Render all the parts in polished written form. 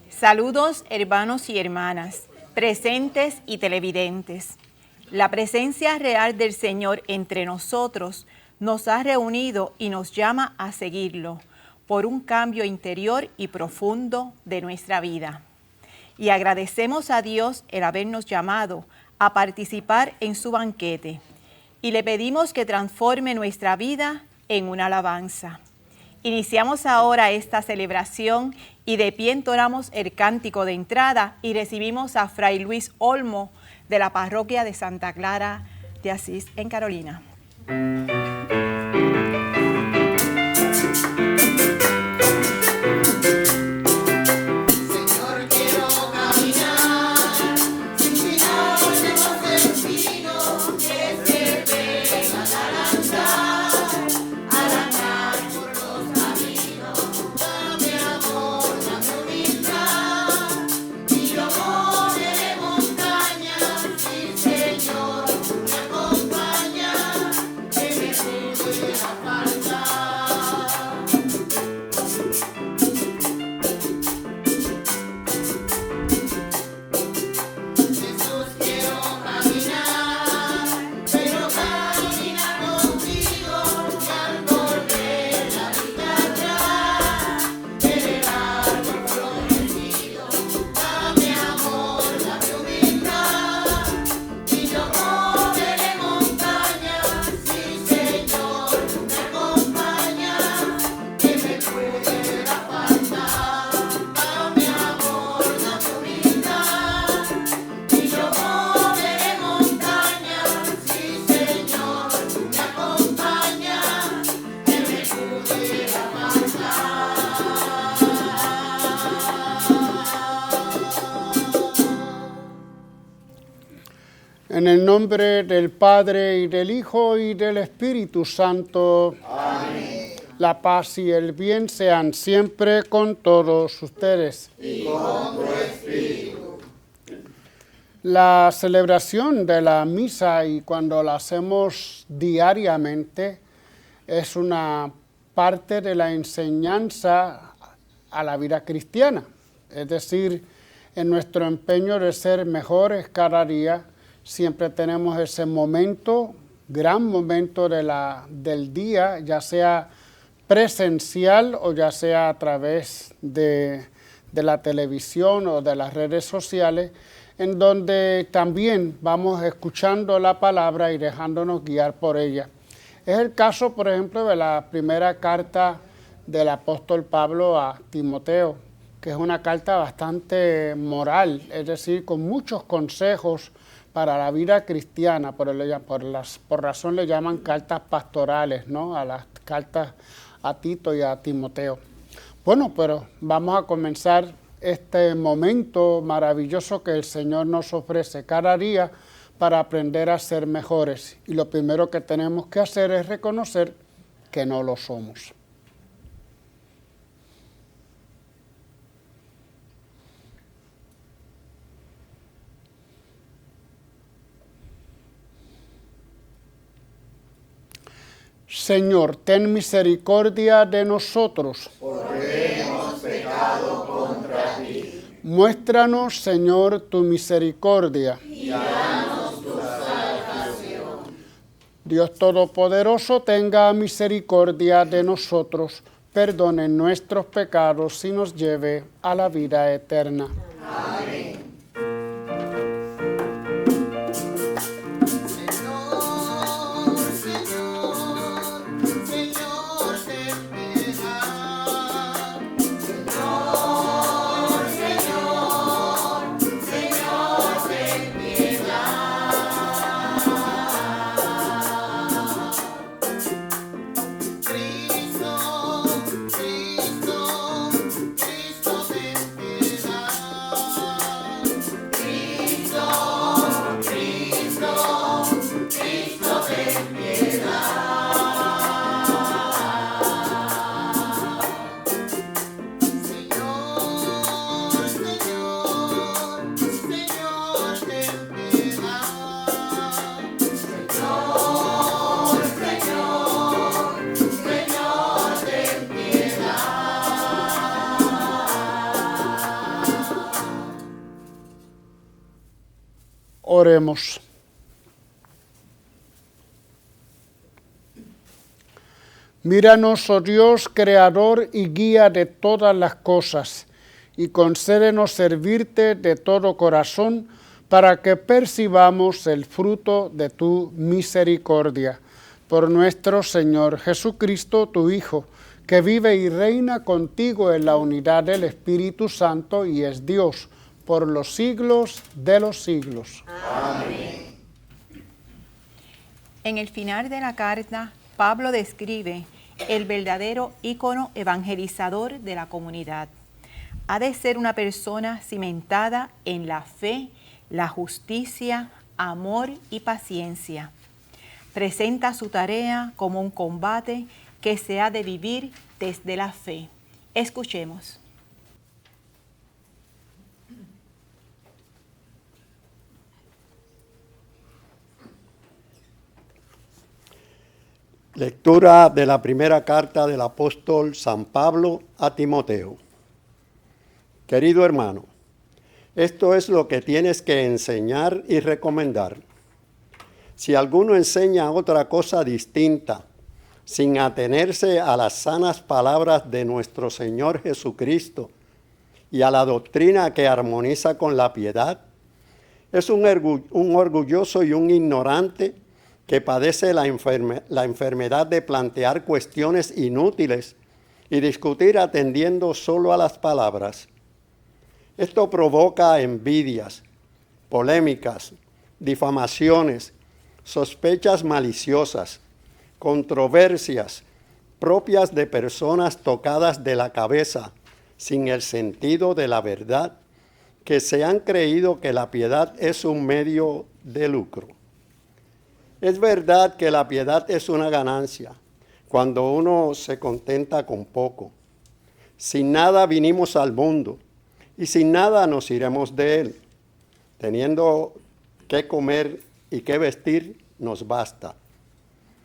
Saludos, hermanos y hermanas, presentes y televidentes. La presencia real del Señor entre nosotros nos ha reunido y nos llama a seguirlo por un cambio interior y profundo de nuestra vida. Y agradecemos a Dios el habernos llamado a participar en su banquete y le pedimos que transforme nuestra vida en una alabanza. Iniciamos ahora esta celebración y de pie entonamos el cántico de entrada y recibimos a Fray Luis Olmo de la parroquia de Santa Clara de Asís en Carolina. En el nombre del Padre, y del Hijo, y del Espíritu Santo. Amén. La paz y el bien sean siempre con todos ustedes. Y con tu espíritu. La celebración de la misa, y cuando la hacemos diariamente, es una parte de la enseñanza a la vida cristiana. Es decir, en nuestro empeño de ser mejores cada día, siempre tenemos ese momento, gran momento del día, ya sea presencial o ya sea a través de la televisión o de las redes sociales, en donde también vamos escuchando la palabra y dejándonos guiar por ella. Es el caso, por ejemplo, de la primera carta del apóstol Pablo a Timoteo, que es una carta bastante moral, es decir, con muchos consejos para la vida cristiana. Por razón le llaman cartas pastorales, ¿no? A las cartas a Tito y a Timoteo. Bueno, pero vamos a comenzar este momento maravilloso que el Señor nos ofrece cada día para aprender a ser mejores. Y lo primero que tenemos que hacer es reconocer que no lo somos. Señor, ten misericordia de nosotros. Porque hemos pecado contra ti. Muéstranos, Señor, tu misericordia. Y danos tu salvación. Dios Todopoderoso, tenga misericordia de nosotros, perdone nuestros pecados y nos lleve a la vida eterna. Amén. Cristo, ten piedad. Oremos. Míranos, oh Dios, creador y guía de todas las cosas, y concédenos servirte de todo corazón, para que percibamos el fruto de tu misericordia. Por nuestro Señor Jesucristo, tu Hijo, que vive y reina contigo en la unidad del Espíritu Santo y es Dios, por los siglos de los siglos. Amén. En el final de la carta, Pablo describe el verdadero ícono evangelizador de la comunidad. Ha de ser una persona cimentada en la fe, la justicia, amor y paciencia. Presenta su tarea como un combate que se ha de vivir desde la fe. Escuchemos. Lectura de la primera carta del apóstol San Pablo a Timoteo. Querido hermano, esto es lo que tienes que enseñar y recomendar. Si alguno enseña otra cosa distinta, sin atenerse a las sanas palabras de nuestro Señor Jesucristo y a la doctrina que armoniza con la piedad, es un orgulloso y un ignorante que padece la enfermedad de plantear cuestiones inútiles y discutir atendiendo solo a las palabras. Esto provoca envidias, polémicas, difamaciones, sospechas maliciosas, controversias propias de personas tocadas de la cabeza, sin el sentido de la verdad, que se han creído que la piedad es un medio de lucro. Es verdad que la piedad es una ganancia cuando uno se contenta con poco. Sin nada vinimos al mundo y sin nada nos iremos de él. Teniendo qué comer y qué vestir, nos basta.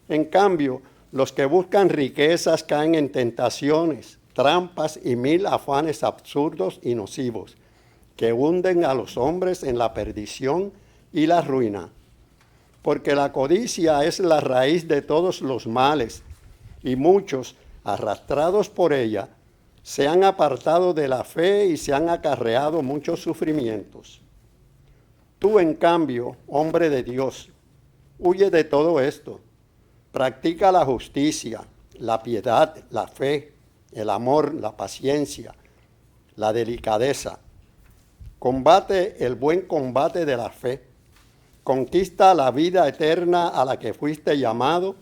En cambio, los que buscan riquezas caen en tentaciones, trampas y mil afanes absurdos y nocivos, que hunden a los hombres en la perdición y la ruina. Porque la codicia es la raíz de todos los males, y muchos, arrastrados por ella, se han apartado de la fe y se han acarreado muchos sufrimientos. Tú, en cambio, hombre de Dios, huye de todo esto. Practica la justicia, la piedad, la fe, el amor, la paciencia, la delicadeza. Combate el buen combate de la fe. Conquista la vida eterna a la que fuiste llamado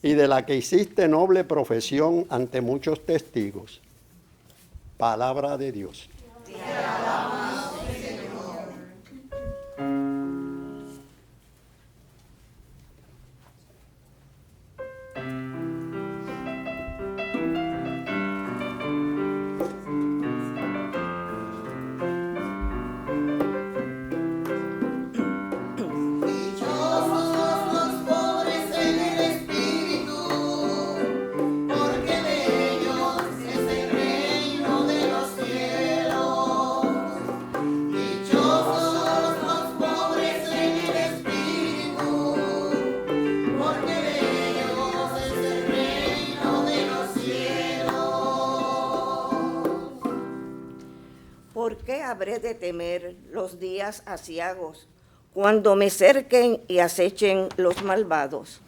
y de la que hiciste noble profesión ante muchos testigos. Palabra de Dios. Te alabamos, Señor. ¿Por qué habré de temer los días aciagos, cuando me cerquen y acechen los malvados,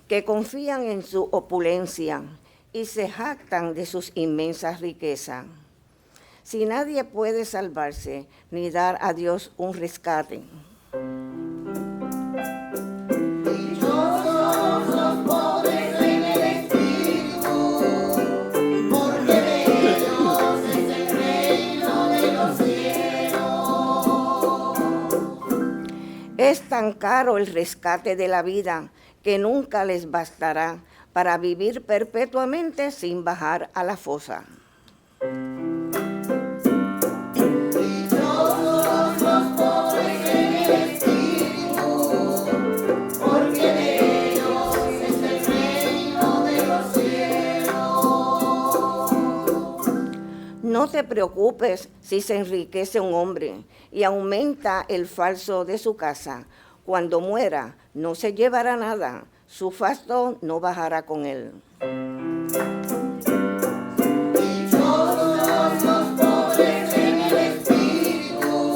que confían en su opulencia y se jactan de sus inmensas riquezas? Si nadie puede salvarse ni dar a Dios un rescate. Es tan caro el rescate de la vida que nunca les bastará para vivir perpetuamente sin bajar a la fosa. Dichosos los pobres en el espíritu, porque de ellos es el reino de los cielos. No te preocupes si se enriquece un hombre y aumenta el falso de su casa. Cuando muera, no se llevará nada, su fasto no bajará con él. Dichosos los pobres en el espíritu,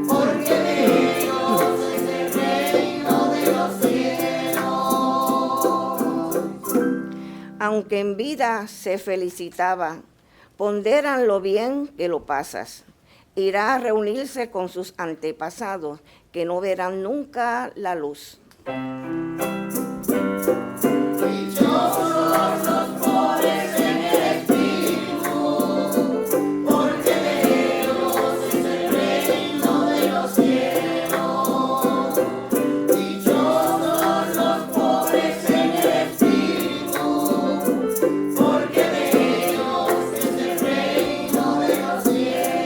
porque de ellos es el reino de los cielos. Aunque en vida se felicitaba, ponderan lo bien que lo pasas. Irá a reunirse con sus antepasados, que no verán nunca la luz. Dichosos los pobres en el espíritu, porque de ellos es el reino de los cielos. Dichosos los pobres en el espíritu, porque de ellos es el reino de los cielos.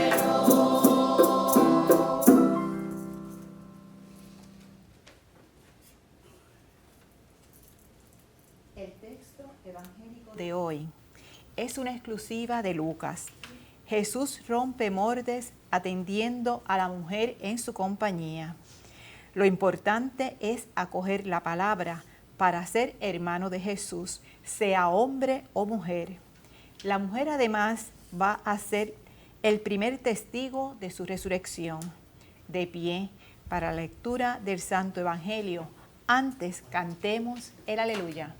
El texto evangélico de hoy es una exclusiva de Lucas. Jesús rompe moldes atendiendo a la mujer en su compañía. Lo importante es acoger la palabra para ser hermano de Jesús, sea hombre o mujer. La mujer además va a ser el primer testigo de su resurrección. De pie para la lectura del Santo Evangelio. Antes cantemos el aleluya.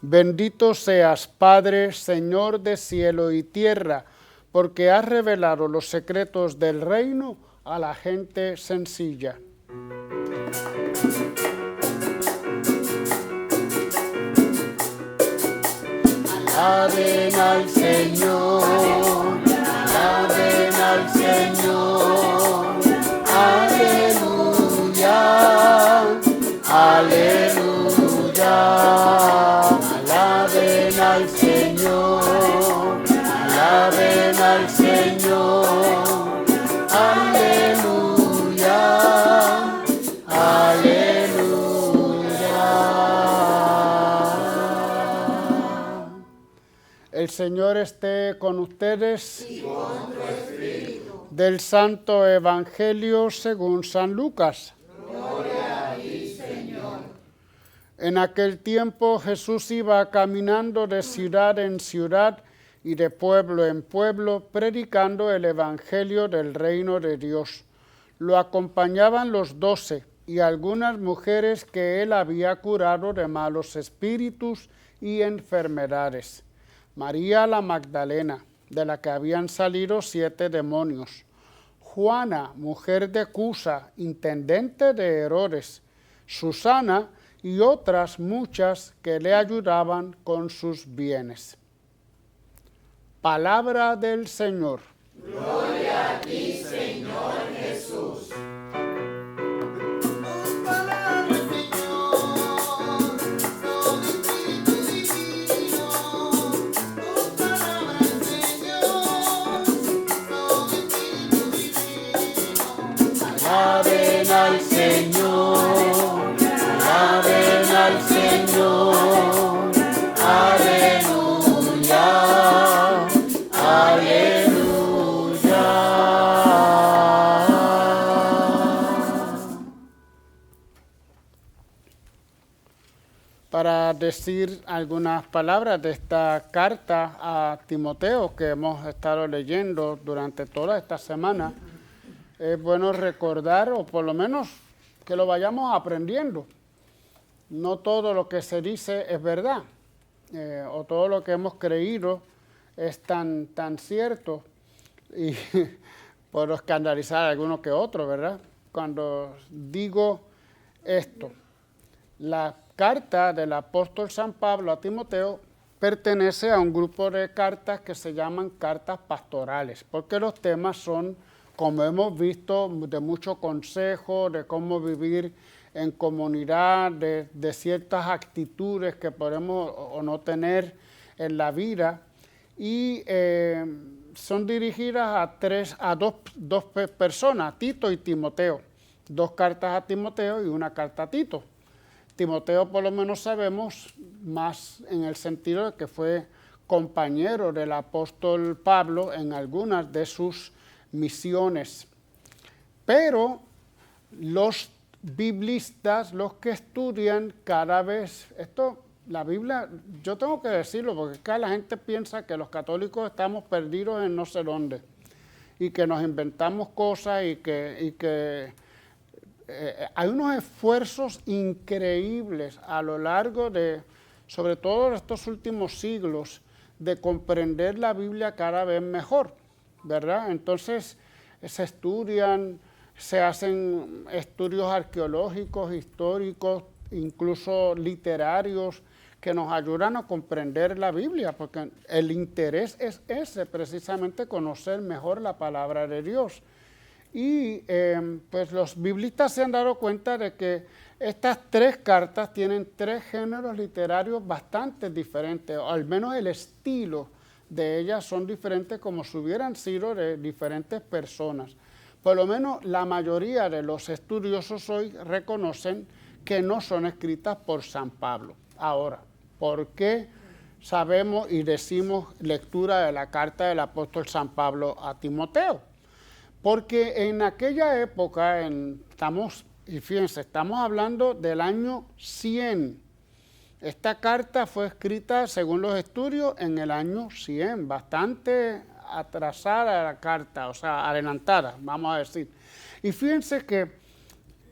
Bendito seas, Padre, Señor de cielo y tierra, porque has revelado los secretos del reino a la gente sencilla. Alaben al Señor, alaben al Señor, aleluya, aleluya. Alaben al Señor, alaben al Señor, aleluya, aleluya. El Señor esté con ustedes y con tu espíritu. Del Santo Evangelio según San Lucas. Gloria a ti, Señor. En aquel tiempo Jesús iba caminando de ciudad en ciudad y de pueblo en pueblo, predicando el Evangelio del reino de Dios. Lo acompañaban los 12 y algunas mujeres que él había curado de malos espíritus y enfermedades. María la Magdalena, de la que habían salido 7 demonios. Juana, mujer de Cusa, intendente de Herodes. Susana, y otras muchas que le ayudaban con sus bienes. Palabra del Señor. Gloria a ti, Señor Jesús. Alaben al Señor, alaben al Señor, aleluya, aleluya. Para decir algunas palabras de esta carta a Timoteo que hemos estado leyendo durante toda esta semana, es bueno recordar, o por lo menos que lo vayamos aprendiendo. No todo lo que se dice es verdad, o todo lo que hemos creído es tan cierto, y puedo escandalizar a alguno que otro, ¿verdad? Cuando digo esto. La carta del apóstol San Pablo a Timoteo pertenece a un grupo de cartas que se llaman cartas pastorales, porque los temas son, como hemos visto, de mucho consejo, de cómo vivir en comunidad, de ciertas actitudes que podemos o no tener en la vida, y son dirigidas a dos personas, Tito y Timoteo. 2 cartas a Timoteo y 1 carta a Tito. Timoteo por lo menos sabemos más en el sentido de que fue compañero del apóstol Pablo en algunas de sus misiones. Pero los biblistas, los que estudian cada vez, la Biblia, yo tengo que decirlo porque acá la gente piensa que los católicos estamos perdidos en no sé dónde y que nos inventamos cosas y que hay unos esfuerzos increíbles a lo largo de, sobre todo de estos últimos siglos, de comprender la Biblia cada vez mejor, ¿verdad? Entonces se estudian, se hacen estudios arqueológicos, históricos, incluso literarios, que nos ayudan a comprender la Biblia, porque el interés es ese, precisamente conocer mejor la palabra de Dios. Y pues los biblistas se han dado cuenta de que estas 3 cartas tienen 3 géneros literarios bastante diferentes, o al menos el estilo de ellas son diferentes como si hubieran sido de diferentes personas. Por lo menos la mayoría de los estudiosos hoy reconocen que no son escritas por San Pablo. Ahora, ¿por qué sabemos y decimos lectura de la carta del apóstol San Pablo a Timoteo? Porque en aquella época, estamos hablando del año 100. Esta carta fue escrita, según los estudios, en el año 100, bastante atrasada la carta, o sea, adelantada, vamos a decir. Y fíjense que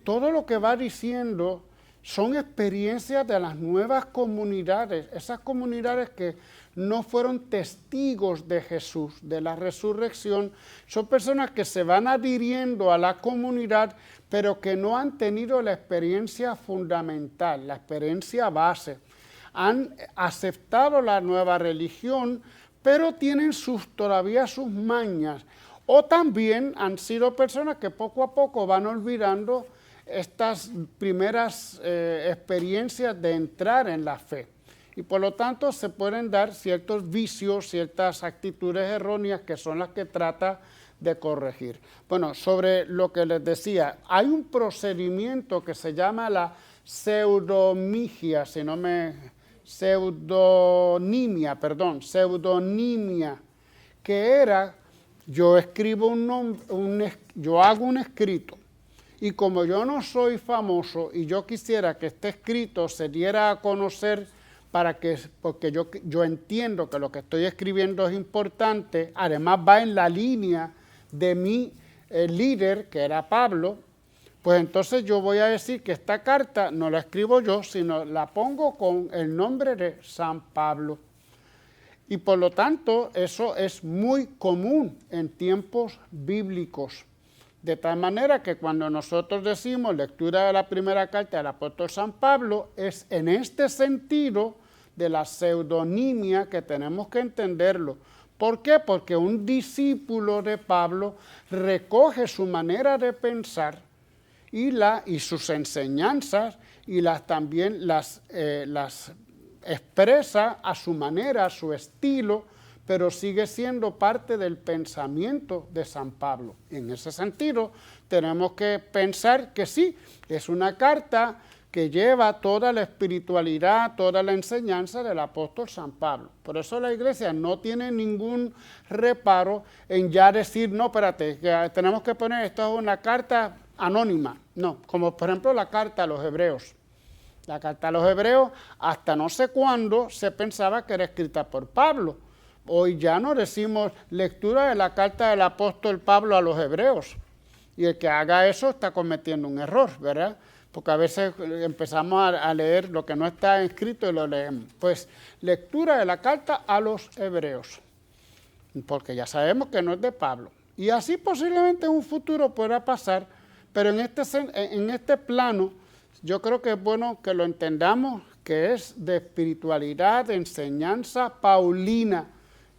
todo lo que va diciendo son experiencias de las nuevas comunidades, esas comunidades que no fueron testigos de Jesús, de la resurrección, son personas que se van adhiriendo a la comunidad, pero que no han tenido la experiencia fundamental, la experiencia base. Han aceptado la nueva religión, pero tienen todavía sus mañas. O también han sido personas que poco a poco van olvidando estas primeras experiencias de entrar en la fe. Y por lo tanto se pueden dar ciertos vicios, ciertas actitudes erróneas que son las que trata de corregir. Bueno, sobre lo que les decía, hay un procedimiento que se llama la pseudonimia, que era, yo escribo yo hago un escrito, y como yo no soy famoso y yo quisiera que este escrito se diera a conocer porque yo entiendo que lo que estoy escribiendo es importante, además va en la línea de mi líder, que era Pablo, pues entonces yo voy a decir que esta carta no la escribo yo, sino la pongo con el nombre de San Pablo. Y por lo tanto, eso es muy común en tiempos bíblicos. De tal manera que cuando nosotros decimos lectura de la primera carta del apóstol San Pablo, es en este sentido de la pseudonimia que tenemos que entenderlo. ¿Por qué? Porque un discípulo de Pablo recoge su manera de pensar y sus enseñanzas y también las expresa a su manera, a su estilo, pero sigue siendo parte del pensamiento de San Pablo. En ese sentido, tenemos que pensar que sí, es una carta que lleva toda la espiritualidad, toda la enseñanza del apóstol San Pablo. Por eso la iglesia no tiene ningún reparo en ya decir, no, espérate, que tenemos que poner, esto es una carta anónima. No, como por ejemplo la carta a los hebreos. La carta a los hebreos, hasta no sé cuándo se pensaba que era escrita por Pablo. Hoy ya no decimos lectura de la carta del apóstol Pablo a los hebreos. Y el que haga eso está cometiendo un error, ¿verdad? Porque a veces empezamos a leer lo que no está escrito y lo leemos. Pues lectura de la carta a los hebreos, porque ya sabemos que no es de Pablo. Y así posiblemente en un futuro pueda pasar, pero en este plano yo creo que es bueno que lo entendamos, que es de espiritualidad, de enseñanza paulina,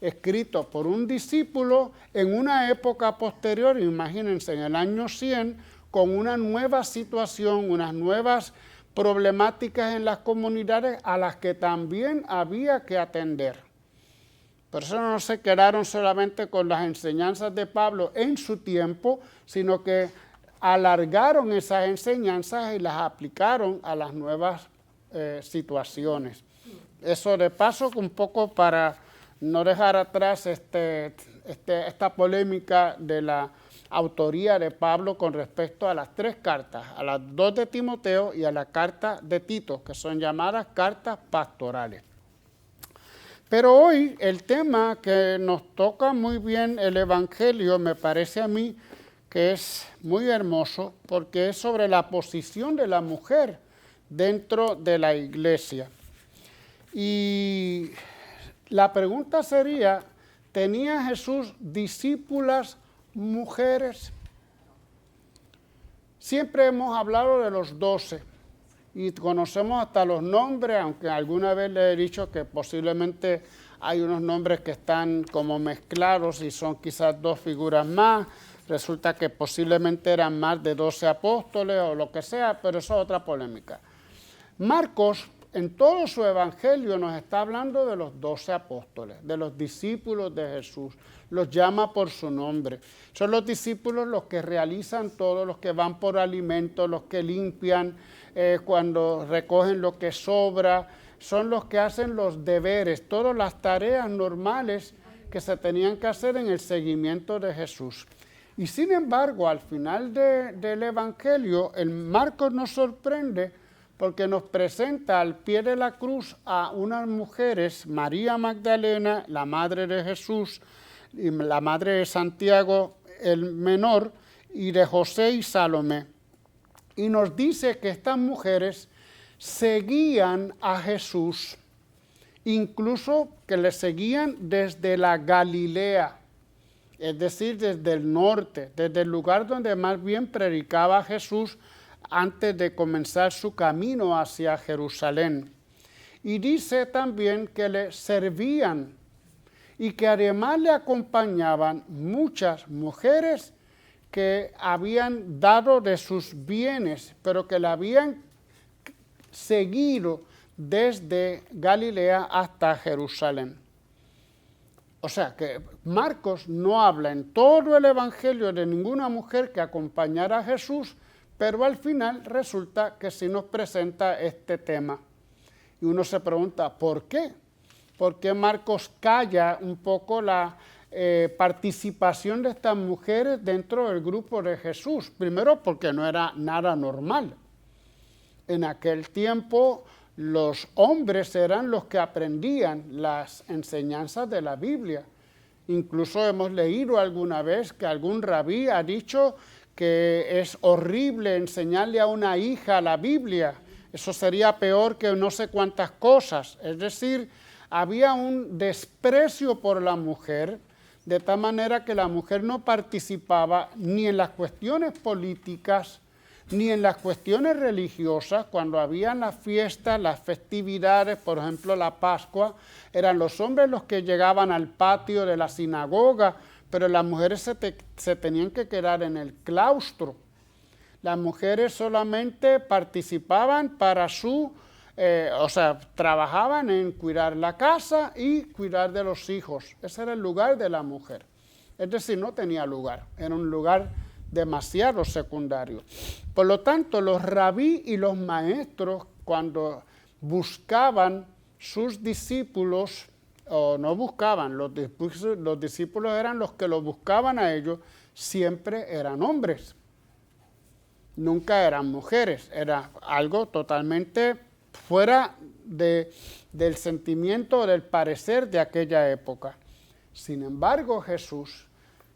escrito por un discípulo en una época posterior, imagínense, en el año 100, con una nueva situación, unas nuevas problemáticas en las comunidades a las que también había que atender. Por eso no se quedaron solamente con las enseñanzas de Pablo en su tiempo, sino que alargaron esas enseñanzas y las aplicaron a las nuevas situaciones. Eso de paso, un poco para no dejar atrás esta polémica de la autoría de Pablo con respecto a las 3 cartas, a las 2 de Timoteo y a la carta de Tito, que son llamadas cartas pastorales. Pero hoy el tema que nos toca muy bien el Evangelio, me parece a mí que es muy hermoso, porque es sobre la posición de la mujer dentro de la iglesia. Y la pregunta sería, ¿tenía Jesús discípulas mujeres? Siempre hemos hablado de los 12 y conocemos hasta los nombres, aunque alguna vez le he dicho que posiblemente hay unos nombres que están como mezclados y son quizás 2 figuras más. Resulta que posiblemente eran más de 12 apóstoles o lo que sea, pero eso es otra polémica. Marcos, en todo su evangelio, nos está hablando de los 12 apóstoles, de los discípulos de Jesús. Los llama por su nombre. Son los discípulos los que realizan todo, los que van por alimento, los que limpian cuando recogen lo que sobra. Son los que hacen los deberes, todas las tareas normales que se tenían que hacer en el seguimiento de Jesús. Y sin embargo, al final del evangelio, el Marcos nos sorprende porque nos presenta al pie de la cruz a unas mujeres, María Magdalena, la madre de Jesús, y la madre de Santiago el menor, y de José y Salomé. Y nos dice que estas mujeres seguían a Jesús, incluso que le seguían desde la Galilea, es decir, desde el norte, desde el lugar donde más bien predicaba Jesús antes de comenzar su camino hacia Jerusalén. Y dice también que le servían y que además le acompañaban muchas mujeres que habían dado de sus bienes, pero que la habían seguido desde Galilea hasta Jerusalén. O sea que Marcos no habla en todo el Evangelio de ninguna mujer que acompañara a Jesús, pero al final resulta que sí nos presenta este tema. Y uno se pregunta, ¿por qué? ¿Por qué Marcos calla un poco la participación de estas mujeres dentro del grupo de Jesús? Primero, porque no era nada normal. En aquel tiempo, los hombres eran los que aprendían las enseñanzas de la Biblia. Incluso hemos leído alguna vez que algún rabí ha dicho que es horrible enseñarle a una hija la Biblia. Eso sería peor que no sé cuántas cosas. Es decir, había un desprecio por la mujer, de tal manera que la mujer no participaba ni en las cuestiones políticas, ni en las cuestiones religiosas. Cuando habían las fiestas, las festividades, por ejemplo la Pascua, eran los hombres los que llegaban al patio de la sinagoga, pero las mujeres se tenían que quedar en el claustro. Las mujeres solamente participaban para trabajaban en cuidar la casa y cuidar de los hijos. Ese era el lugar de la mujer. Es decir, no tenía lugar, era un lugar demasiado secundario. Por lo tanto, los rabí y los maestros, cuando buscaban sus discípulos, o no buscaban, los discípulos eran los que los buscaban a ellos, siempre eran hombres. Nunca eran mujeres, era algo totalmente fuera del sentimiento o del parecer de aquella época. Sin embargo, Jesús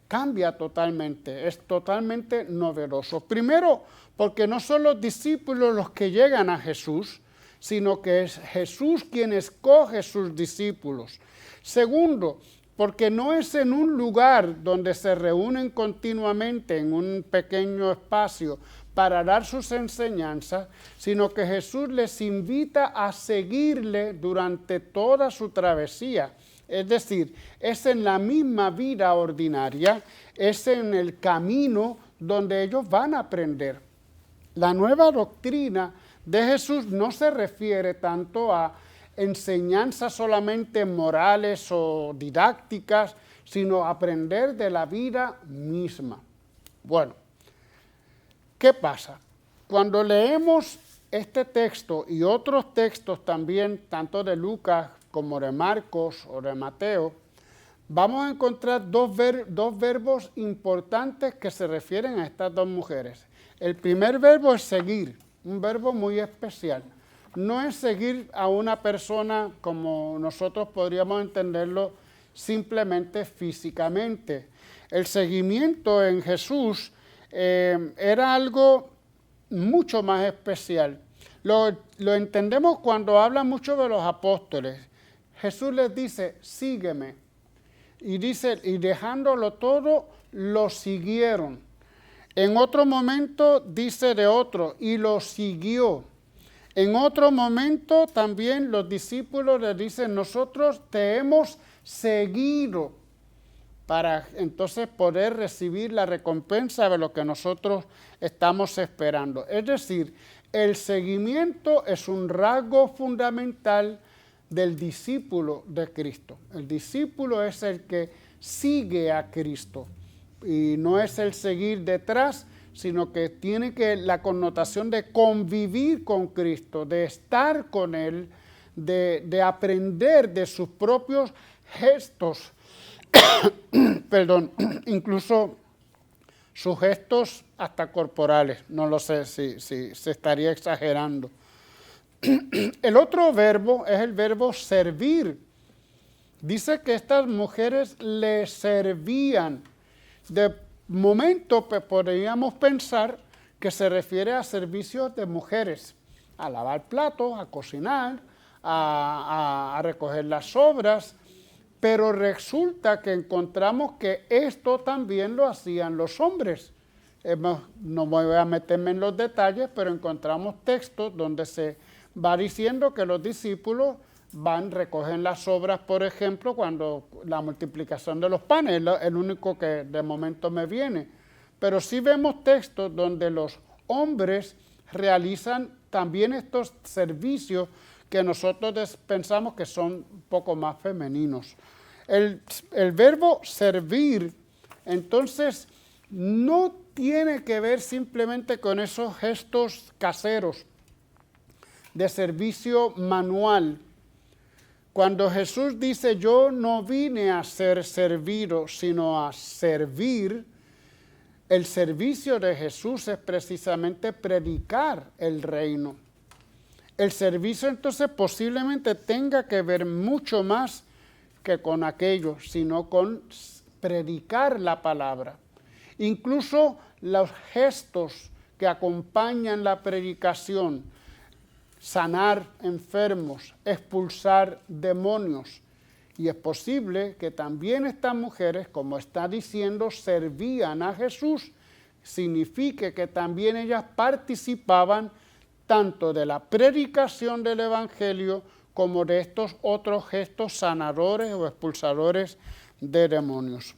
cambia totalmente, es totalmente novedoso. Primero, porque no son los discípulos los que llegan a Jesús, sino que es Jesús quien escoge sus discípulos. Segundo, porque no es en un lugar donde se reúnen continuamente en un pequeño espacio para dar sus enseñanzas, sino que Jesús les invita a seguirle durante toda su travesía. Es decir, es en la misma vida ordinaria, es en el camino donde ellos van a aprender. La nueva doctrina de Jesús no se refiere tanto a enseñanzas solamente morales o didácticas, sino a aprender de la vida misma. Bueno, ¿qué pasa? Cuando leemos este texto y otros textos también, tanto de Lucas como de Marcos o de Mateo, vamos a encontrar dos verbos importantes que se refieren a estas dos mujeres. El primer verbo es seguir, un verbo muy especial. No es seguir a una persona como nosotros podríamos entenderlo simplemente físicamente. El seguimiento en Jesús era algo mucho más especial. Lo entendemos cuando habla mucho de los apóstoles. Jesús les dice, sígueme. Y dice, y dejándolo todo, lo siguieron. En otro momento dice de otro, y lo siguió. En otro momento también los discípulos le dicen, nosotros te hemos seguido, para entonces poder recibir la recompensa de lo que nosotros estamos esperando. Es decir, el seguimiento es un rasgo fundamental del discípulo de Cristo. El discípulo es el que sigue a Cristo y no es el seguir detrás, sino que tiene la connotación de convivir con Cristo, de estar con Él, de aprender de sus propios gestos, perdón, incluso sus gestos hasta corporales, no lo sé si se estaría exagerando. El otro verbo es el verbo servir. Dice que estas mujeres le servían. De momento podríamos pensar que se refiere a servicios de mujeres, a lavar platos, a cocinar, a recoger las sobras, pero resulta que encontramos que esto también lo hacían los hombres. No voy a meterme en los detalles, pero encontramos textos donde se va diciendo que los discípulos recogen las sobras, por ejemplo, cuando la multiplicación de los panes, es el único que de momento me viene. Pero sí vemos textos donde los hombres realizan también estos servicios que nosotros pensamos que son un poco más femeninos. El verbo servir, entonces, no tiene que ver simplemente con esos gestos caseros de servicio manual. Cuando Jesús dice, yo no vine a ser servido, sino a servir, el servicio de Jesús es precisamente predicar el reino. El servicio entonces posiblemente tenga que ver mucho más que con aquello, sino con predicar la palabra. Incluso los gestos que acompañan la predicación, sanar enfermos, expulsar demonios. Y es posible que también estas mujeres, como está diciendo, servían a Jesús, signifique que también ellas participaban tanto de la predicación del Evangelio como de estos otros gestos sanadores o expulsadores de demonios.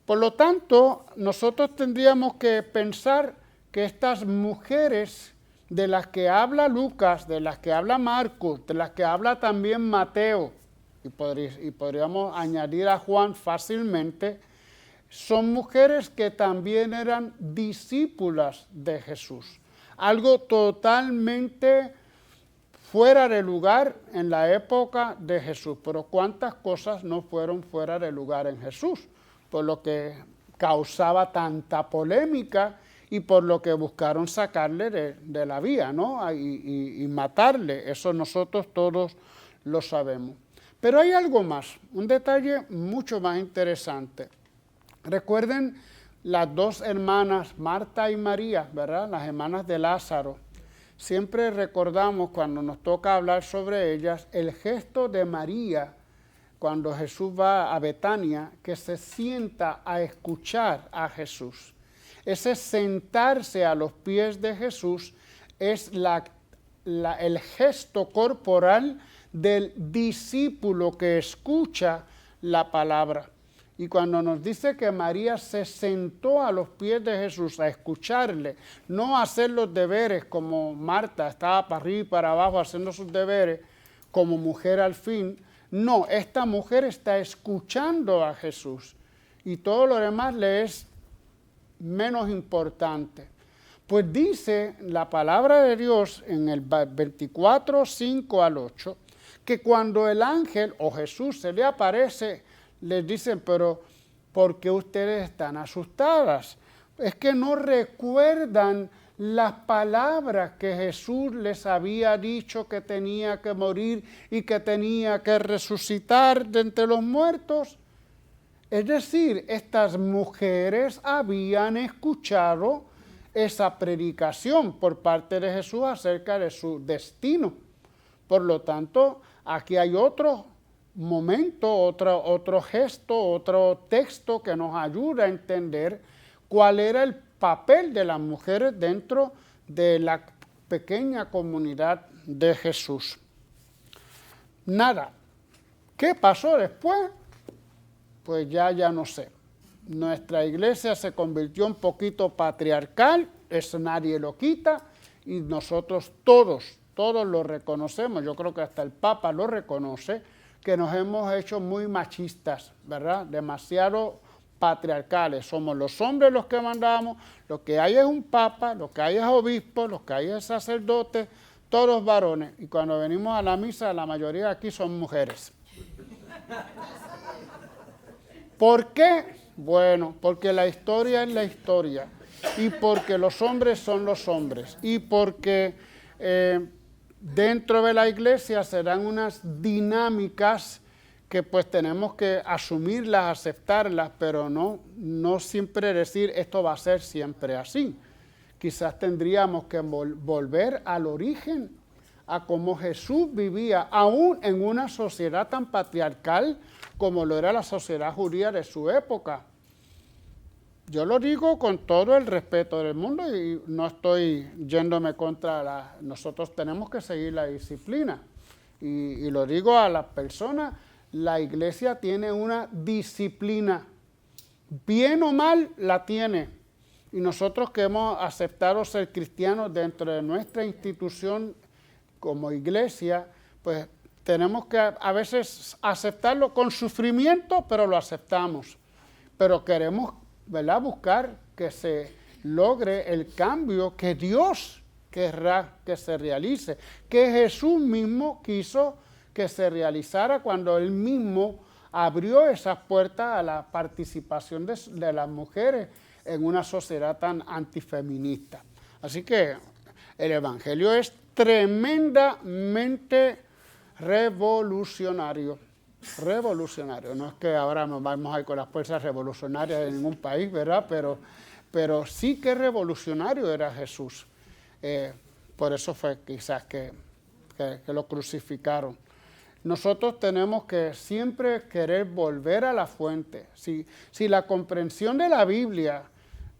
Por lo tanto, nosotros tendríamos que pensar que estas mujeres de las que habla Lucas, de las que habla Marcos, de las que habla también Mateo, y podríamos añadir a Juan fácilmente, son mujeres que también eran discípulas de Jesús. Algo totalmente fuera de lugar en la época de Jesús. Pero ¿cuántas cosas no fueron fuera de lugar en Jesús? Por lo que causaba tanta polémica y por lo que buscaron sacarle de la vía, ¿no? Y matarle. Eso nosotros todos lo sabemos. Pero hay algo más, un detalle mucho más interesante. Recuerden las dos hermanas, Marta y María, ¿verdad? Las hermanas de Lázaro. Siempre recordamos cuando nos toca hablar sobre ellas el gesto de María cuando Jesús va a Betania, que se sienta a escuchar a Jesús. Ese sentarse a los pies de Jesús es el gesto corporal del discípulo que escucha la palabra. Y cuando nos dice que María se sentó a los pies de Jesús a escucharle, no a hacer los deberes como Marta estaba para arriba y para abajo haciendo sus deberes como mujer al fin. No, esta mujer está escuchando a Jesús y todo lo demás le es menos importante. Pues dice la palabra de Dios en el 24, 5 al 8, que cuando el ángel o Jesús se le aparece, les dicen, pero ¿por qué ustedes están asustadas? Es que no recuerdan las palabras que Jesús les había dicho que tenía que morir y que tenía que resucitar de entre los muertos. Es decir, estas mujeres habían escuchado esa predicación por parte de Jesús acerca de su destino. Por lo tanto, aquí hay otro momento, otro gesto, otro texto que nos ayuda a entender cuál era el papel de las mujeres dentro de la pequeña comunidad de Jesús. Nada. ¿Qué pasó después? Pues ya no sé. Nuestra iglesia se convirtió un poquito patriarcal, eso nadie lo quita, y nosotros todos lo reconocemos, yo creo que hasta el Papa lo reconoce, que nos hemos hecho muy machistas, ¿verdad? Demasiado patriarcales. Somos los hombres los que mandamos, lo que hay es un Papa, lo que hay es obispo, lo que hay es sacerdote, todos varones. Y cuando venimos a la misa, la mayoría aquí son mujeres. ¿Por qué? Bueno, porque la historia es la historia, y porque los hombres son los hombres, y porque dentro de la iglesia se dan unas dinámicas que pues tenemos que asumirlas, aceptarlas, pero no siempre decir esto va a ser siempre así. Quizás tendríamos que volver al origen, a cómo Jesús vivía, aún en una sociedad tan patriarcal como lo era la sociedad judía de su época. Yo lo digo con todo el respeto del mundo y no estoy yéndome contra nosotros tenemos que seguir la disciplina. Y lo digo a las personas, la iglesia tiene una disciplina, bien o mal la tiene. Y nosotros que hemos aceptado ser cristianos dentro de nuestra institución como iglesia, pues tenemos que a veces aceptarlo con sufrimiento, pero lo aceptamos. Pero queremos, ¿verdad?, buscar que se logre el cambio que Dios querrá que se realice, que Jesús mismo quiso que se realizara cuando Él mismo abrió esas puertas a la participación de las mujeres en una sociedad tan antifeminista. Así que el Evangelio es tremendamente revolucionario. Revolucionario. No es que ahora nos vamos a ir con las fuerzas revolucionarias de ningún país, ¿verdad? Pero sí que revolucionario era Jesús. Por eso fue quizás que lo crucificaron. Nosotros tenemos que siempre querer volver a la fuente. Si la comprensión de la Biblia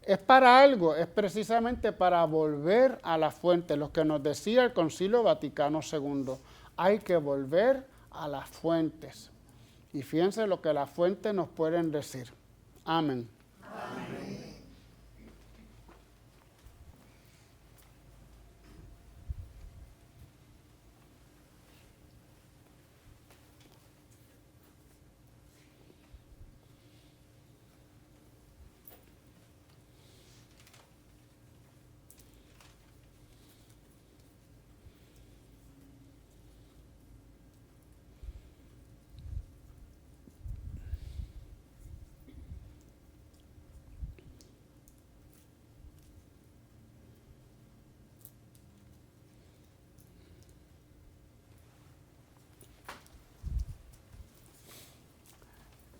es para algo, es precisamente para volver a la fuente. Lo que nos decía el Concilio Vaticano II, hay que volver a las fuentes. Y fíjense lo que las fuentes nos pueden decir. Amén. Amén.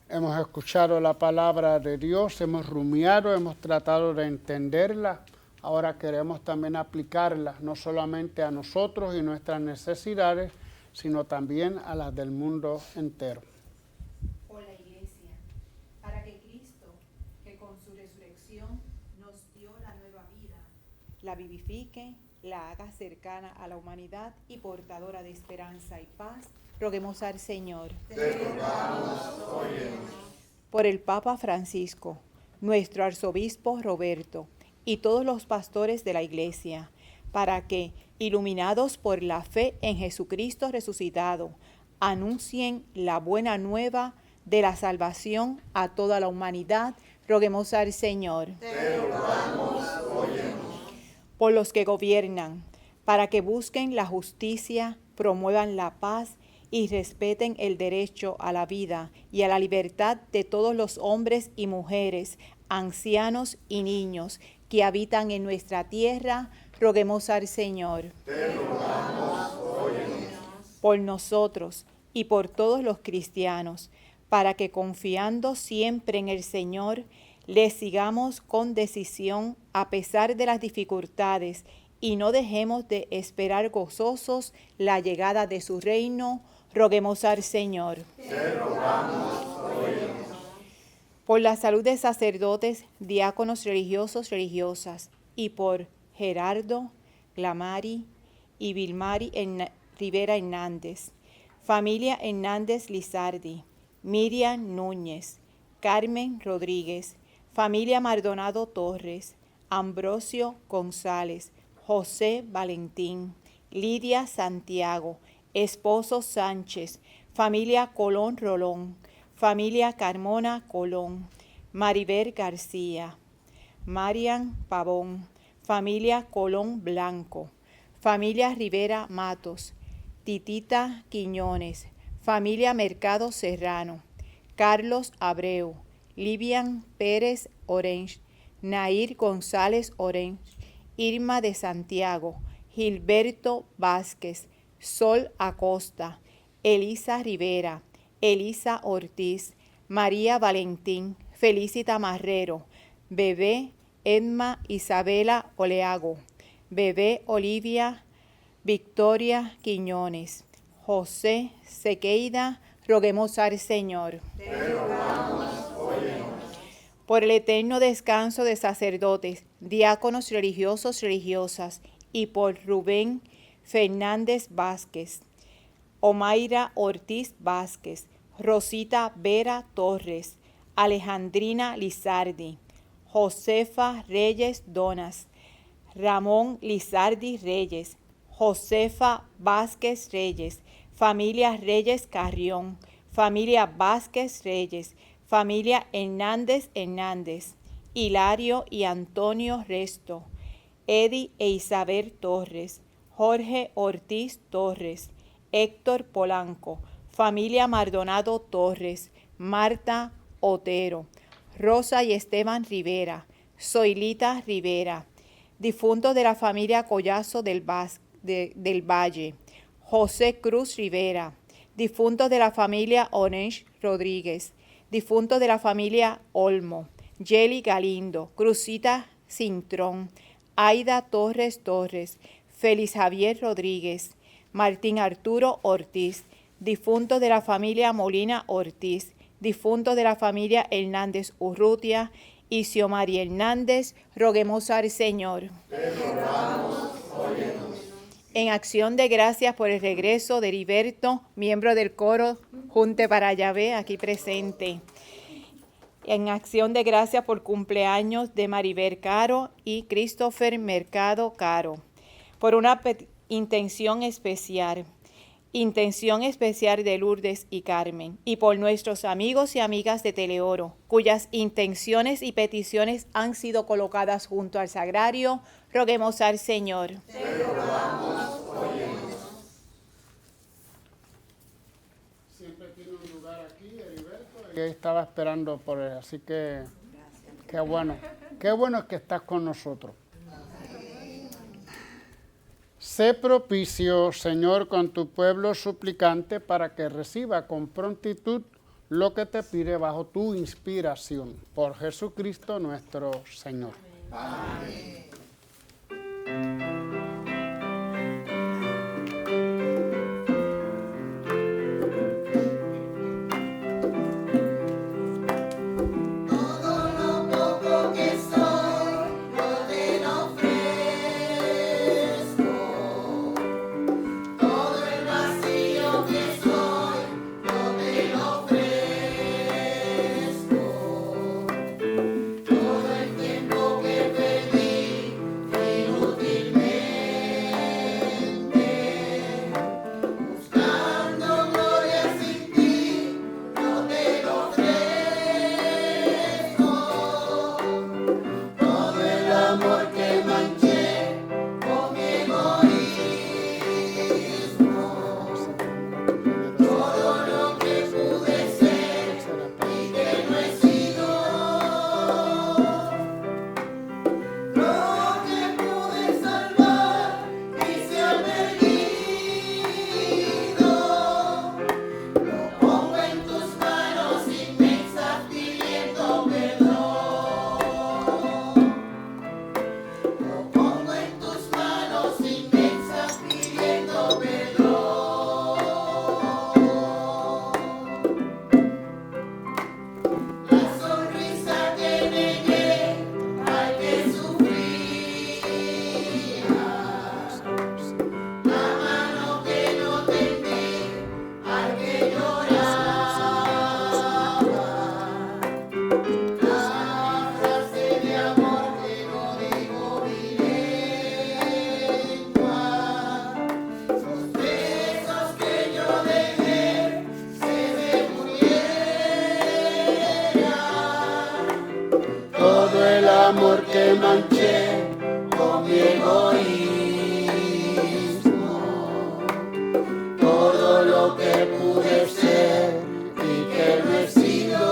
Hemos escuchado la palabra de Dios, hemos rumiado, hemos tratado de entenderla. Ahora queremos también aplicarla, no solamente a nosotros y nuestras necesidades, sino también a las del mundo entero. Por la Iglesia, para que Cristo, que con su resurrección nos dio la vivifique, la haga cercana a la humanidad y portadora de esperanza y paz. Roguemos al Señor. Te rogamos, óyenos. Por el Papa Francisco, nuestro arzobispo Roberto y todos los pastores de la Iglesia, para que, iluminados por la fe en Jesucristo resucitado, anuncien la buena nueva de la salvación a toda la humanidad. Roguemos al Señor. Te rogamos, óyenos. Por los que gobiernan, para que busquen la justicia, promuevan la paz y respeten el derecho a la vida y a la libertad de todos los hombres y mujeres, ancianos y niños que habitan en nuestra tierra. Roguemos al Señor. Te rogamos, óyenos. Por nosotros y por todos los cristianos, para que confiando siempre en el Señor, le sigamos con decisión a pesar de las dificultades y no dejemos de esperar gozosos la llegada de su reino. Roguemos al Señor. Te rogamos, óyenos. Por la salud de sacerdotes, diáconos religiosos, religiosas, y por Gerardo, Glamari y Vilmari Rivera Hernández, familia Hernández Lizardi, Miriam Núñez, Carmen Rodríguez, familia Maldonado Torres, Ambrosio González, José Valentín, Lidia Santiago, esposo Sánchez, familia Colón Rolón, familia Carmona Colón, Maribel García, Marian Pavón, familia Colón Blanco, familia Rivera Matos, Titita Quiñones, familia Mercado Serrano, Carlos Abreu, Livian Pérez Orenge, Nair González Orenge, Irma de Santiago, Gilberto Vázquez, Sol Acosta, Elisa Rivera, Elisa Ortiz, María Valentín, Felicita Marrero, Bebé Edma Isabela Oleago, Bebé Olivia Victoria Quiñones, José Sequeida. Roguemos al Señor. Te rogamos, óyenos. Por el eterno descanso de sacerdotes, diáconos religiosos, religiosas, y por Rubén Fernández Vázquez, Omaira Ortiz Vázquez, Rosita Vera Torres, Alejandrina Lizardi, Josefa Reyes Donas, Ramón Lizardi Reyes, Josefa Vázquez Reyes, familia Reyes Carrión, familia Vázquez Reyes, familia Hernández Hernández, Hilario y Antonio Resto, Edi e Isabel Torres, Jorge Ortiz Torres, Héctor Polanco, familia Maldonado Torres, Marta Otero, Rosa y Esteban Rivera, Zoilita Rivera, difunto de la familia Collazo del Valle, José Cruz Rivera, difunto de la familia Orange Rodríguez, difunto de la familia Olmo, Yeli Galindo, Cruzita Cintrón, Aida Torres Torres, Félix Javier Rodríguez, Martín Arturo Ortiz, difunto de la familia Molina Ortiz, difunto de la familia Hernández Urrutia y Xiomari Hernández. Roguemos al Señor. Te rogamos, óyenos. En acción de gracias por el regreso de Heriberto, miembro del coro Junte para Yahvé, aquí presente. En acción de gracias por cumpleaños de Maribel Caro y Christopher Mercado Caro. Por una intención especial de Lourdes y Carmen, y por nuestros amigos y amigas de Teleoro, cuyas intenciones y peticiones han sido colocadas junto al sagrario. Roguemos al Señor. Te rogamos, óyenos. Siempre tiene un lugar aquí, Heriberto. Y estaba esperando por él, así que qué bueno que estás con nosotros. Sé propicio, Señor, con tu pueblo suplicante para que reciba con prontitud lo que te pide bajo tu inspiración. Por Jesucristo nuestro Señor. Amén. Todo lo poco que soy, yo te lo ofrezco. lo que pude ser y que no he sido,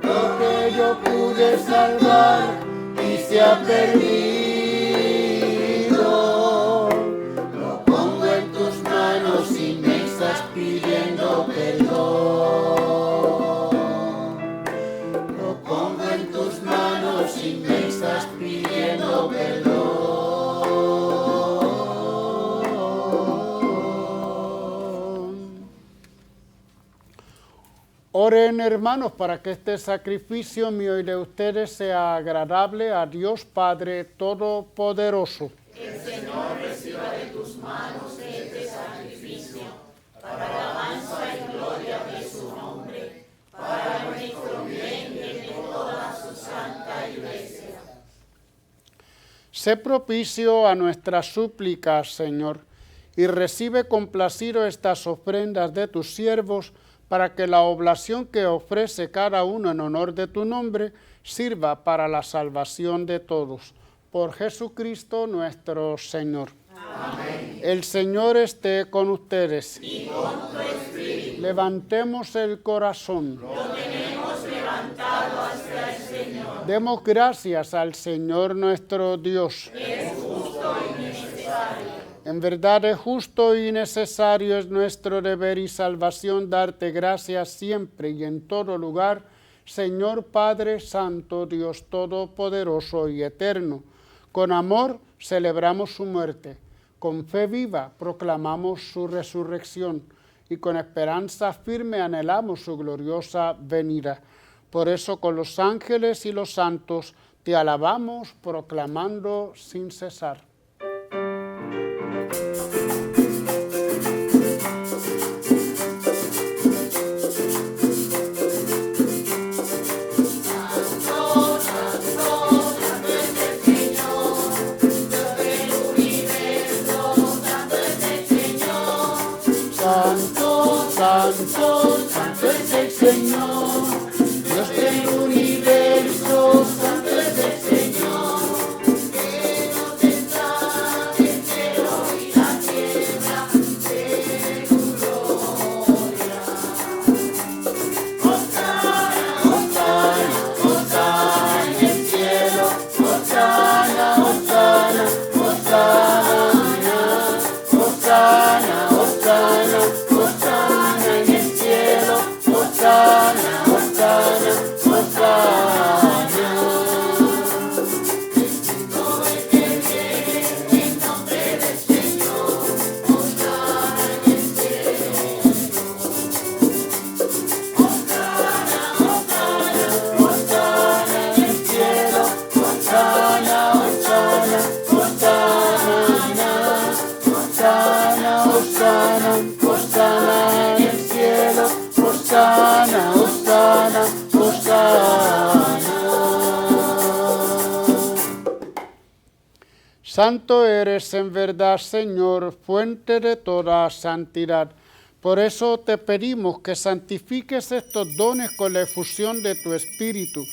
lo que yo pude salvar y se ha perdido. Lo pongo en tus manos y me estás pidiendo perdón. Lo pongo en tus manos y me estás pidiendo perdón. Oren, hermanos, para que este sacrificio mío y de ustedes sea agradable a Dios Padre Todopoderoso. El Señor reciba de tus manos este sacrificio, para alabanza y gloria de su nombre, para nuestro bien y el de toda su santa iglesia. Sé propicio a nuestras súplicas, Señor, y recibe complacido estas ofrendas de tus siervos, para que la oblación que ofrece cada uno en honor de tu nombre sirva para la salvación de todos. Por Jesucristo nuestro Señor. Amén. El Señor esté con ustedes. Y con tu espíritu. Levantemos el corazón. Lo tenemos levantado hacia el Señor. Demos gracias al Señor nuestro Dios. Es justo y necesario. En verdad es justo y necesario, es nuestro deber y salvación darte gracias siempre y en todo lugar, Señor Padre Santo, Dios Todopoderoso y Eterno. Con amor celebramos su muerte, con fe viva proclamamos su resurrección y con esperanza firme anhelamos su gloriosa venida. Por eso con los ángeles y los santos te alabamos proclamando sin cesar. Santo, santo, santo es el Señor, Dios del universo, santo es el Señor, que nos está el cielo y la tierra de tu gloria. Hosana, hosana, hosana en el cielo, hosana, hosana, hosana, hosana, hosana, hosana en el cielo, hosana, hosana, hosana. Bendito el que viene en nombre del Señor, hosana en el cielo. Hosana, hosana, hosana en el cielo, hosana, hosana, hosana. Hosana, hosana, hosana en el cielo, hosana, hosana, hosana. Santo eres en verdad, Señor, fuente de toda santidad. Por eso te pedimos que santifiques estos dones con la efusión de tu Espíritu,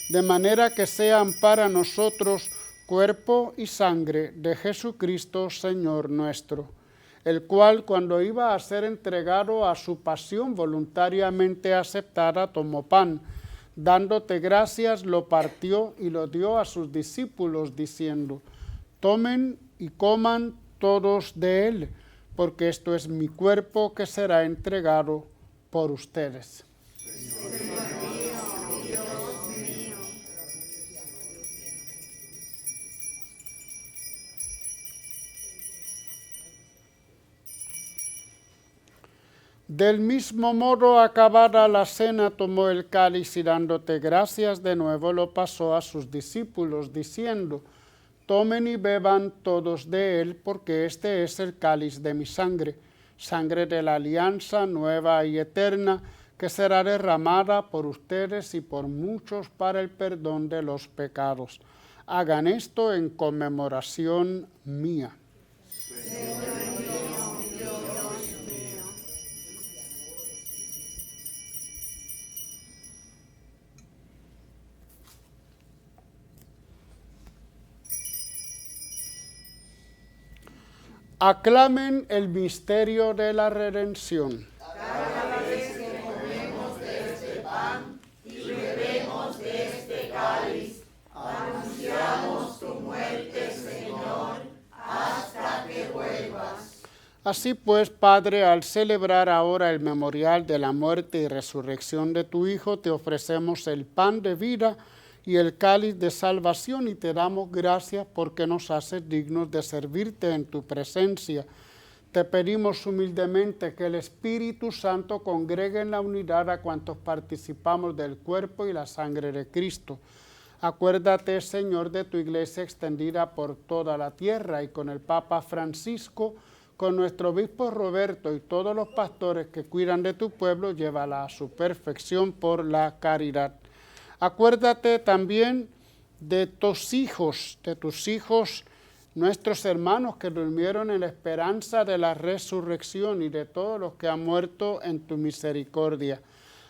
de manera que sean para nosotros cuerpo y sangre de Jesucristo, Señor nuestro, el cual cuando iba a ser entregado a su pasión voluntariamente aceptada, tomó pan, dándote gracias, lo partió y lo dio a sus discípulos, diciendo, tomen y coman todos de él, porque esto es mi cuerpo que será entregado por ustedes. Del mismo modo, acabada la cena, tomó el cáliz y dándote gracias de nuevo lo pasó a sus discípulos, diciendo, tomen y beban todos de él, porque este es el cáliz de mi sangre, sangre de la alianza nueva y eterna, que será derramada por ustedes y por muchos para el perdón de los pecados. Hagan esto en conmemoración mía. Aclamen el misterio de la redención. Cada vez que comemos de este pan y bebemos de este cáliz, anunciamos tu muerte, Señor, hasta que vuelvas. Así pues, Padre, al celebrar ahora el memorial de la muerte y resurrección de tu Hijo, te ofrecemos el pan de vida y el cáliz de salvación y te damos gracias porque nos haces dignos de servirte en tu presencia. Te pedimos humildemente que el Espíritu Santo congregue en la unidad a cuantos participamos del cuerpo y la sangre de Cristo. Acuérdate, Señor, de tu iglesia extendida por toda la tierra y con el Papa Francisco, con nuestro obispo Roberto y todos los pastores que cuidan de tu pueblo, llévala a su perfección por la caridad. Acuérdate también de tus hijos, nuestros hermanos que durmieron en la esperanza de la resurrección y de todos los que han muerto en tu misericordia.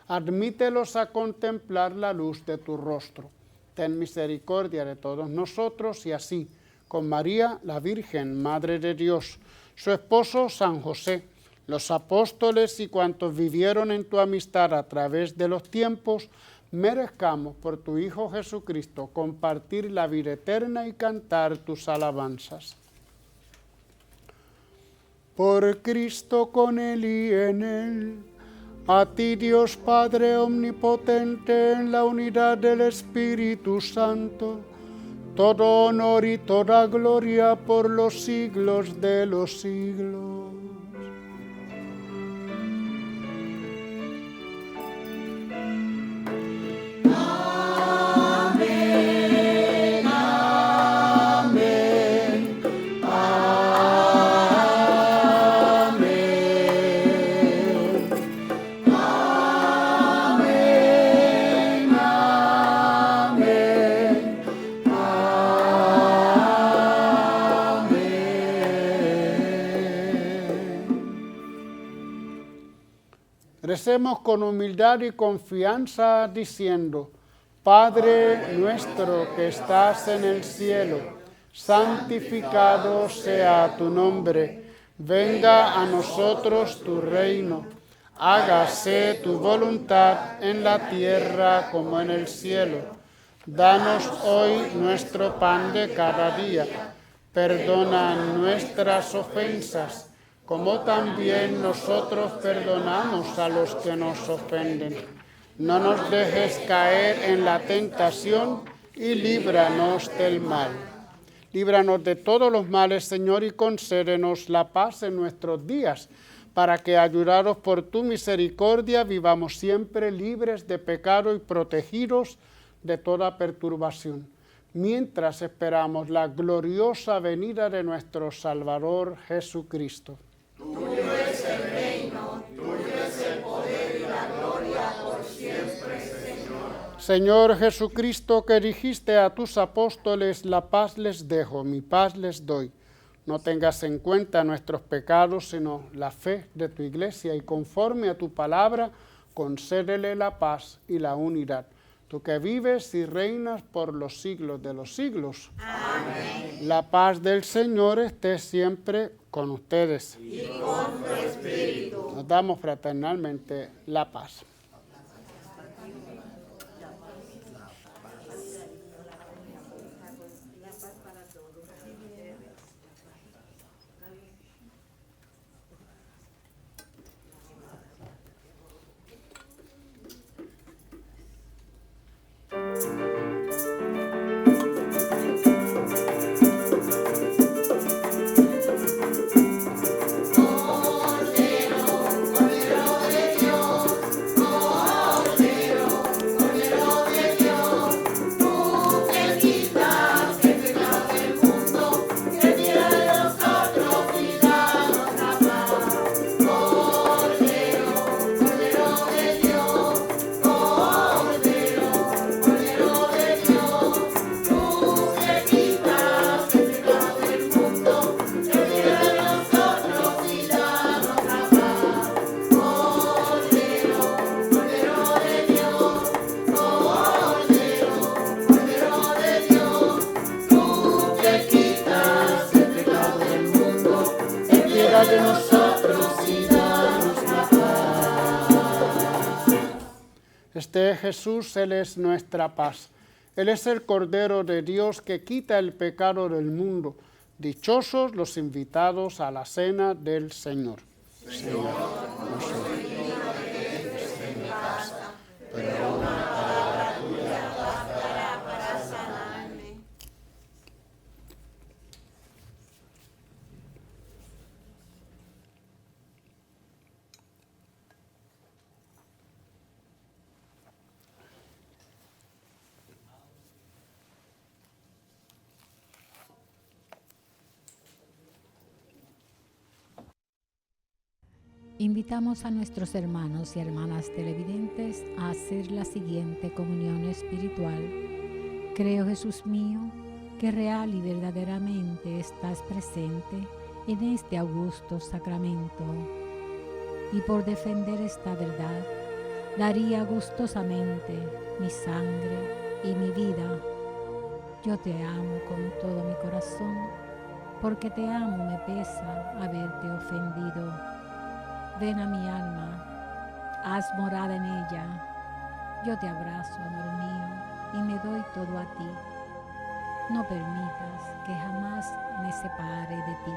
Admítelos a contemplar la luz de tu rostro. Ten misericordia de todos nosotros y así, con María, la Virgen, Madre de Dios, su esposo San José, los apóstoles y cuantos vivieron en tu amistad a través de los tiempos, merezcamos por tu Hijo Jesucristo compartir la vida eterna y cantar tus alabanzas. Por Cristo, con Él y en Él, a ti Dios Padre omnipotente, en la unidad del Espíritu Santo, todo honor y toda gloria por los siglos de los siglos. Recemos con humildad y confianza diciendo: Padre nuestro que estás en el cielo, santificado sea tu nombre. Venga a nosotros tu reino. Hágase tu voluntad en la tierra como en el cielo. Danos hoy nuestro pan de cada día. Perdona nuestras ofensas, como también nosotros perdonamos a los que nos ofenden. No nos dejes caer en la tentación y líbranos del mal. Líbranos de todos los males, Señor, y concédenos la paz en nuestros días, para que, ayudados por tu misericordia, vivamos siempre libres de pecado y protegidos de toda perturbación, mientras esperamos la gloriosa venida de nuestro Salvador Jesucristo. Tuyo es el reino, tuyo es el poder y la gloria por siempre, Señor. Señor Jesucristo, que dijiste a tus apóstoles: la paz les dejo, mi paz les doy. No tengas en cuenta nuestros pecados, sino la fe de tu iglesia, y conforme a tu palabra, concédele la paz y la unidad. Tú que vives y reinas por los siglos de los siglos. Amén. La paz del Señor esté siempre con ustedes. Y con tu espíritu. Nos damos fraternalmente la paz. Cordero de Dios, piedad de nosotros y danos la paz. Este es Jesús, Él es nuestra paz. Él es el Cordero de Dios que quita el pecado del mundo. Dichosos los invitados a la cena del Señor. Señor, no soy digno de que entres en mi casa, pero una palabra tuya bastará para sanarme. Invitamos a nuestros hermanos y hermanas televidentes a hacer la siguiente comunión espiritual. Creo, Jesús mío, que real y verdaderamente estás presente en este augusto sacramento. Y por defender esta verdad, daría gustosamente mi sangre y mi vida. Yo te amo con todo mi corazón, porque te amo me pesa haberte ofendido. Ven a mi alma, haz morada en ella. Yo te abrazo, amor mío, y me doy todo a ti. No permitas que jamás me separe de ti.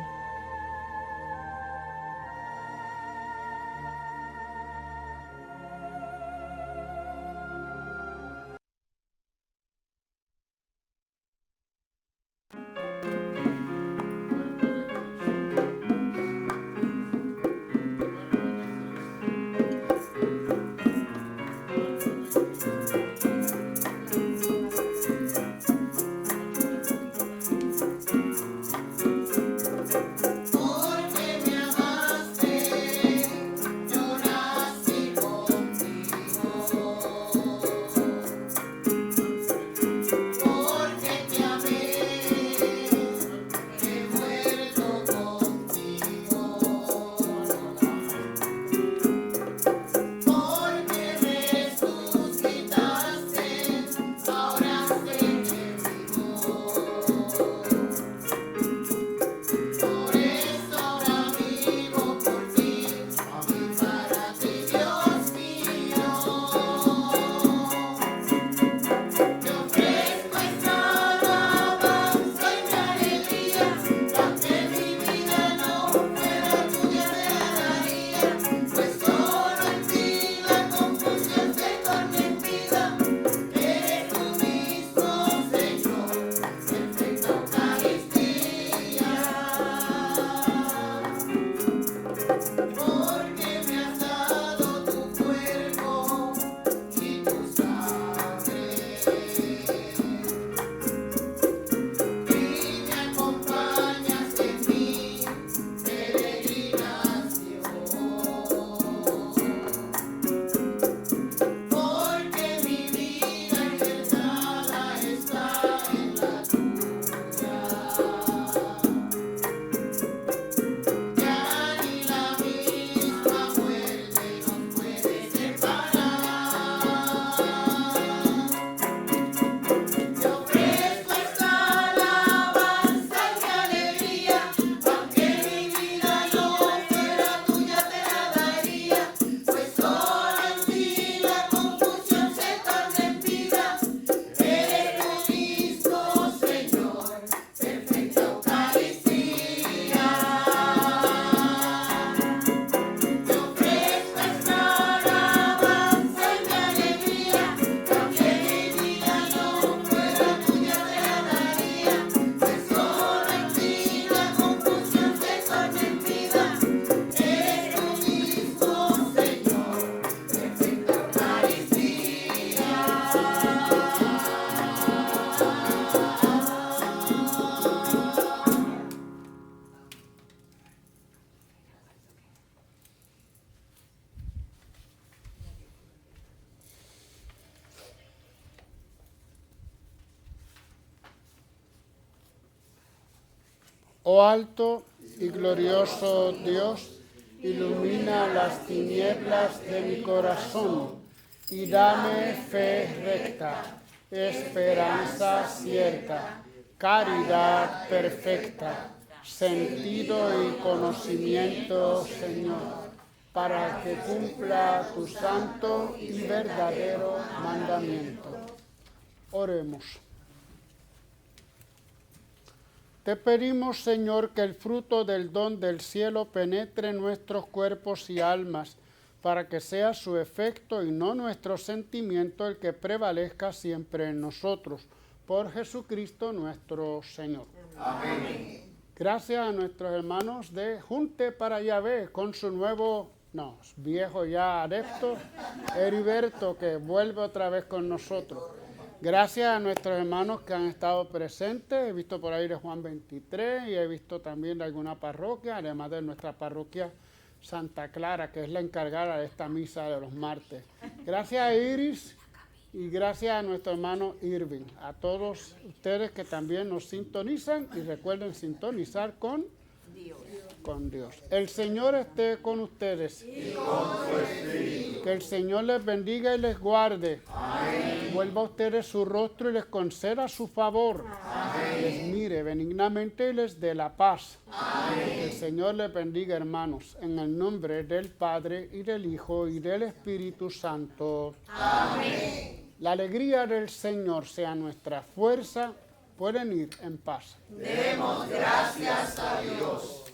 Oh alto y glorioso Dios, ilumina las tinieblas de mi corazón y dame fe recta, esperanza cierta, caridad perfecta, sentido y conocimiento, Señor, para que cumpla tu santo y verdadero mandamiento. Oremos. Te pedimos, Señor, que el fruto del don del cielo penetre en nuestros cuerpos y almas, para que sea su efecto y no nuestro sentimiento el que prevalezca siempre en nosotros. Por Jesucristo nuestro Señor. Amén. Gracias a nuestros hermanos de Junte para Yahvé con su viejo ya adepto, Heriberto, que vuelve otra vez con nosotros. Gracias a nuestros hermanos que han estado presentes. He visto por ahí de Juan 23 y he visto también de alguna parroquia, además de nuestra parroquia Santa Clara, que es la encargada de esta misa de los martes. Gracias a Iris y gracias a nuestro hermano Irving. A todos ustedes que también nos sintonizan y recuerden sintonizar con Dios. El Señor esté con ustedes. Y con su espíritu. Que el Señor les bendiga y les guarde. Amén. Vuelva a ustedes su rostro y les conceda su favor. Amén. Les mire benignamente y les dé la paz. Amén. Que el Señor les bendiga, hermanos, en el nombre del Padre y del Hijo y del Espíritu Santo. Amén. La alegría del Señor sea nuestra fuerza. Pueden ir en paz. Demos gracias a Dios.